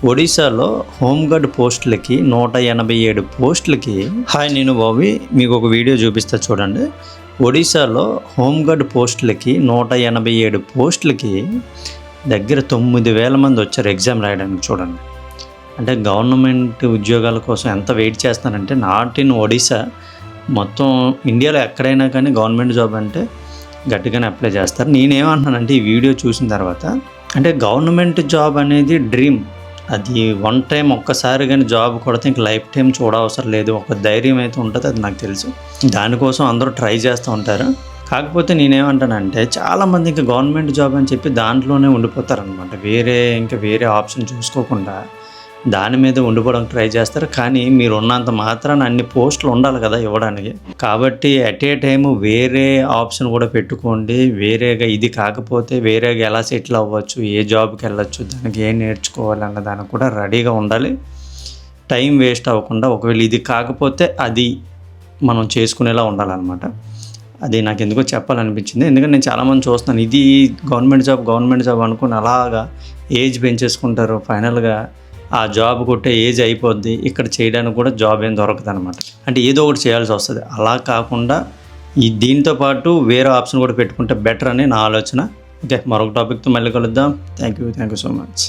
ఒడిశాలో హోంగార్డ్ పోస్టులకి 187 పోస్టులకి హాయ్ నేను బాబీ మీకు ఒక వీడియో చూపిస్తా చూడండి. ఒడిశాలో హోంగార్డ్ పోస్టులకి 187 పోస్టులకి దగ్గర 9,000 మంది వచ్చారు ఎగ్జామ్ రాయడానికి. చూడండి, అంటే గవర్నమెంట్ ఉద్యోగాల కోసం ఎంత వెయిట్ చేస్తున్నారంటే, నాట్ ఇన్ ఒడిశా, మొత్తం ఇండియాలో ఎక్కడైనా కానీ గవర్నమెంట్ జాబ్ అంటే గట్టిగానే అప్లై చేస్తారు. నేనేమంటున్నానంటే ఈ వీడియో చూసిన తర్వాత, అంటే గవర్నమెంట్ జాబ్ అనేది డ్రీమ్, అది వన్ టైం ఒక్కసారి కానీ జాబ్ కొడితే ఇంక లైఫ్ టైం చూడవసరం లేదు, ఒక ధైర్యం అయితే ఉంటుంది, అది నాకు తెలుసు. దానికోసం అందరూ ట్రై చేస్తూ ఉంటారు. కాకపోతే నేనేమంటానంటే చాలామంది ఇంకా గవర్నమెంట్ జాబ్ అని చెప్పి దాంట్లోనే ఉండిపోతారనమాట. వేరే ఆప్షన్ చూసుకోకుండా దాని మీద ఉండిపోవడానికి ట్రై చేస్తారు. కానీ మీరు ఉన్నంత మాత్రాన అన్ని పోస్టులు ఉండాలి కదా ఇవ్వడానికి. కాబట్టి అట్ ఏ టైము వేరే ఆప్షన్ కూడా పెట్టుకోండి. వేరేగా ఇది కాకపోతే వేరేగా ఎలా సెటిల్ అవ్వచ్చు, ఏ జాబ్కి వెళ్ళచ్చు, దానికి ఏం నేర్చుకోవాలి అన్న దానికి కూడా రెడీగా ఉండాలి. టైం వేస్ట్ అవ్వకుండా ఒకవేళ ఇది కాకపోతే అది మనం చేసుకునేలా ఉండాలన్నమాట. అది నాకు ఎందుకో చెప్పాలనిపించింది. ఎందుకంటే నేను చాలామంది చూస్తున్నాను, ఇది గవర్నమెంట్ జాబ్ అనుకుని అలాగా ఏజ్ పెంచేసుకుంటారు. ఫైనల్గా ఆ జాబ్ కొట్టే ఏజ్ అయిపోద్ది, ఇక్కడ చేయడానికి కూడా జాబ్ ఏం దొరకదు అనమాట. అంటే ఏదో ఒకటి చేయాల్సి వస్తుంది. అలా కాకుండా దీంతో పాటు వేరే ఆప్షన్ కూడా పెట్టుకుంటే బెటర్ అని నా ఆలోచన. ఓకే, మరొక టాపిక్తో మళ్ళీ కలుద్దాం. Thank you so much.